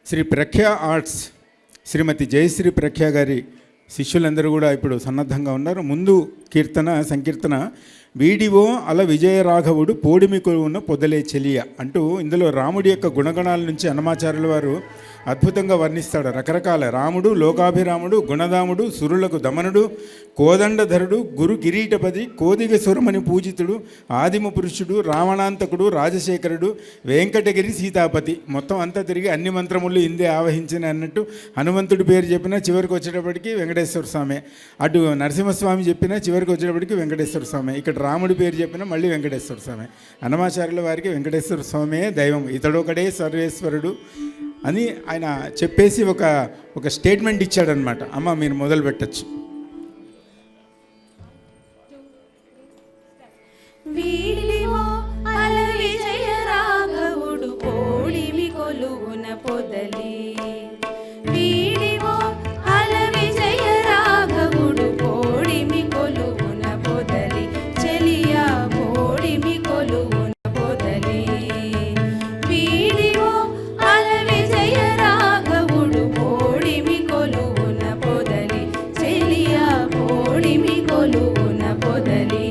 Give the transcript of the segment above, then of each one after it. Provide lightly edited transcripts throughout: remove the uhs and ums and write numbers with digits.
Shri ప్రఖ్య arts శ్రీమతి జయశ్రీ ప్రఖ్య గారి శిష్యులందరూ కూడా ఇప్పుడు సన్నద్ధంగా ఉన్నారు. ముందు కీర్తన సంకీర్తన వీడివో అల విజయరాఘవుడు పోడిమి కొలువున పొదలే చెలియ అంటూ ఇందులో రాముడి యొక్క గుణగణాల నుంచి అన్నమాచార్యుల వారు అద్భుతంగా వర్ణిస్తాడు. రకరకాల రాముడు లోకాభిరాముడు, గుణదాముడు, సురులకు దమనుడు, కోదండధరుడు, గురు కిరీటపతి, కోదిగ సురమని పూజితుడు, ఆదిమ పురుషుడు, రావణాంతకుడు, రాజశేఖరుడు, వెంకటగిరి సీతాపతి. మొత్తం అంతా తిరిగి అన్ని మంత్రములు ఇందే ఆవహించిన అన్నట్టు హనుమంతుడి పేరు చెప్పినా చివరికి వచ్చేటప్పటికి వెంకటేశ్వర స్వామి, అటు నరసింహస్వామి చెప్పినా చివరికి వచ్చేటప్పటికి వెంకటేశ్వర స్వామి, ఇక్కడ రాముడి పేరు చెప్పినా మళ్ళీ వెంకటేశ్వర స్వామి. అన్నమాచార్యుల వారికి వెంకటేశ్వర స్వామే దైవం, ఇతడొకడే సర్వేశ్వరుడు అని ఆయన చెప్పేసి ఒక స్టేట్మెంట్ ఇచ్చాడనమాట. అమ్మ మీరు మొదలు పెట్టచ్చు. వీడివో అల విజయ రాఘవుడు పోడిమి కొలువున పొదలి, వీడివో అల విజయ రాఘవుడు పోడిమి కొలువున పొదలి, చెలియా పోడిమి కొలువున పొదలి. వీడివో అల విజయ రాఘవుడు పోడిమి కొలువున పొదలి, చెలియా పోడిమి కొలువున పొదలి.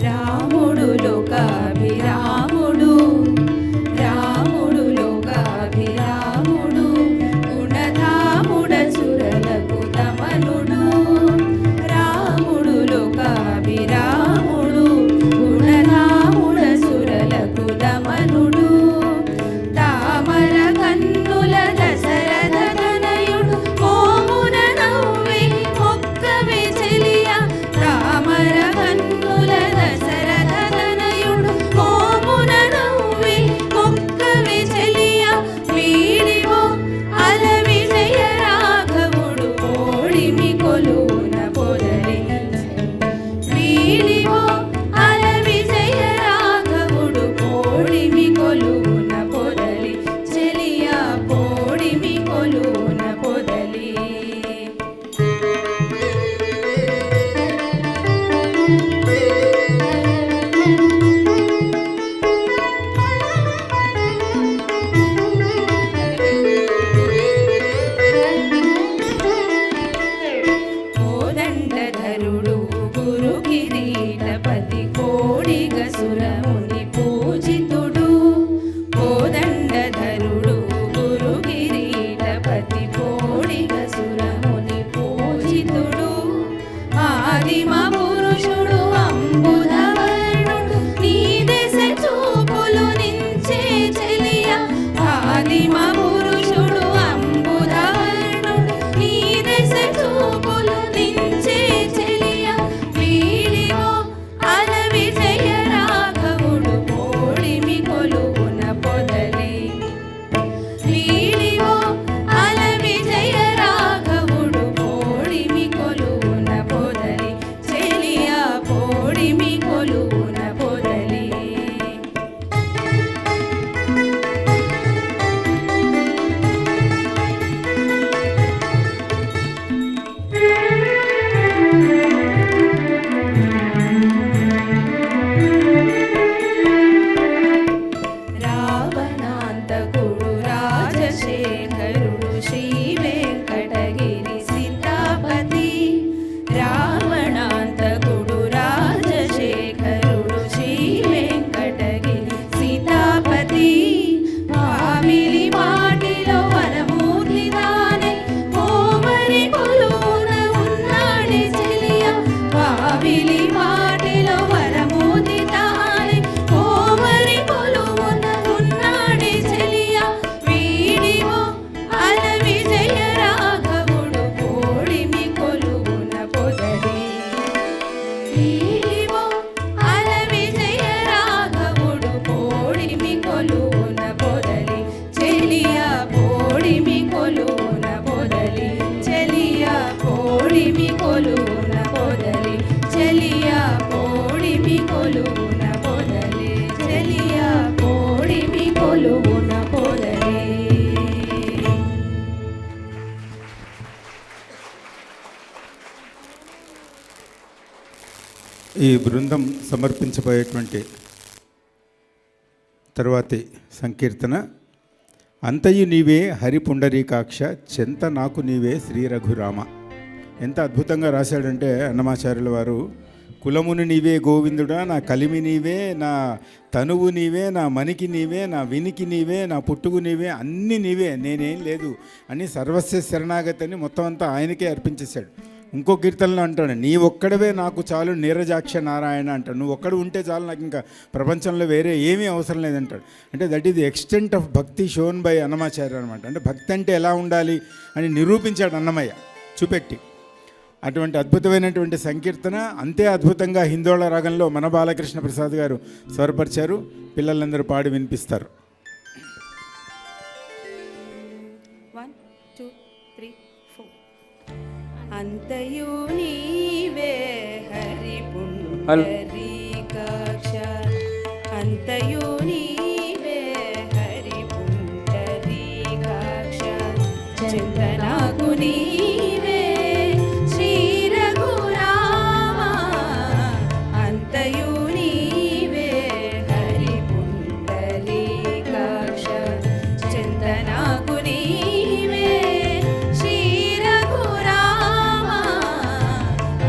రాముడు లోకాభిరాముడు, రాముడు లోకాభిరాముడు, గుణధాముడ సురలకు దమనుడు. రాముడు లోకాభిరాముడు, గుణధాముడ సురలకు దమనుడు. తామర కన్నుల దశరథ తనయుడు, మోమున నవ్వి మొక్కవే చెలియా. తామర కన్నుల దశరథ తనయుడు, మోమున నవ్వి మొక్కవే చెలియా. వీడివో అల విజయ రాఘవుడు పోడిమి కొలువున పొదలి, వీడివో అల విజయ రాఘవుడు పోడిమి కొలువున పొదలి, చెలియా పోడిమి కొలువున పొదలి. కోదండధరుడు గురు కిరీటపతి, కోడిగ సురముని పూజితుడు. కోదండధరుడు గురు కిరీటపతి, కోడిగ సురముని పూజితుడు. ఆదిమ పురుషుడు అంబుధవర్ణుడు, నీ దశ చూపులు నించే చెలియా. ఆదిమ పురుషుడు అంబుధవర్ణుడు, నీ దశ చూపులు నించే చెలియా. వీడివో అల విజయ రాఘవుడు పోడిమి కొలువున పొదలి, వీడివో అల విజయ రాఘవుడు పోడిమి కొలువున పొదలి, చెలియా పోడిమి కొలువున పొదలి. ఈ బృందం సమర్పించబోయేటువంటి తరువాతి సంకీర్తన అంతయు నీవే హరి పుండరీకాక్ష చెంత నాకు నీవే శ్రీ రఘురామ. ఎంత అద్భుతంగా రాశాడంటే అన్నమాచార్యుల వారు, కులమును నీవే గోవిందుడా, నా కలిమి నీవే, నా తనువు నీవే, నా మనికి నీవే, నా వినికి నీవే, నా పుట్టుకు నీవే, అన్నీ నీవే, నేనేం లేదు అని సర్వస్వ శరణాగతిని మొత్తం అంతా ఆయనకే అర్పించేశాడు. ఇంకో కీర్తనలో అంటాడు, నీ ఒక్కడవే నాకు చాలు నీరజాక్ష నారాయణ అంటాడు. నువ్వు ఒక్కడు ఉంటే చాలు, నాకు ఇంకా ప్రపంచంలో వేరే ఏమీ అవసరం లేదంటాడు. అంటే that is the extent of భక్తి షోన్ బై అన్నమాచార్య అనమాట. అంటే భక్తి అంటే ఎలా ఉండాలి అని నిరూపించాడు అన్నమయ్య చూపెట్టి. అటువంటి అద్భుతమైనటువంటి సంకీర్తన అంతే అద్భుతంగా హిందోళ రాగంలో మన బాలకృష్ణ ప్రసాద్ గారు స్వరపరిచారు. పిల్లలందరూ పాడి వినిపిస్తారు. 1 2 3 4 అంతయు నీవే హరి పుండరీకాక్ష అంతయు నీవే హరి పుండరీకాక్ష చింతనాకు నీవే శ్రీ రఘురామ అంతయు నీవే హరి పుండరీకాక్ష చింతనాకు నీవే శ్రీ రఘురామ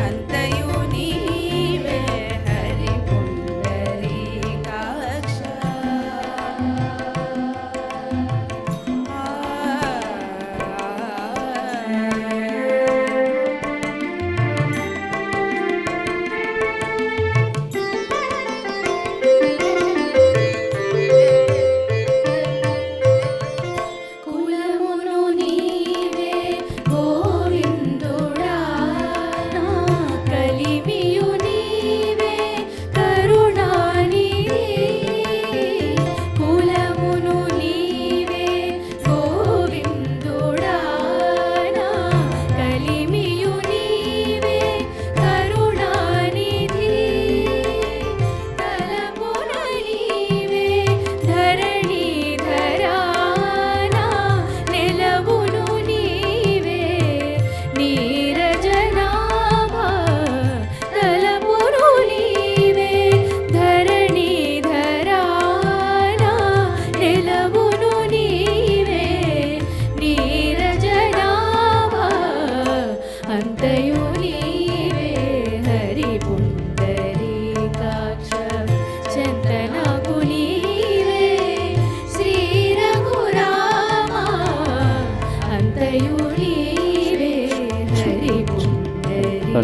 అంతయు నీవే హరి పుండరీకాక్ష కులమును నీవే గోవిందుడా నా కలిమియు నీవే కరుణానిధి కులమును నీవే గోవిందుడా నా కలిమియు నీవే కరుణానిధి తలపున నీవే ధరణీధరా నా నెలవును నీవే నీరజనాభా తలపును నీవే ధరణీధరా నా నెలవును నీవే నీరజనాభా అంతయు నీవే హరి పుండరీకాక్ష చందనకు నీవే శ్రీ రఘురామ అంతయు నీవే హరి పుండరీకాక్ష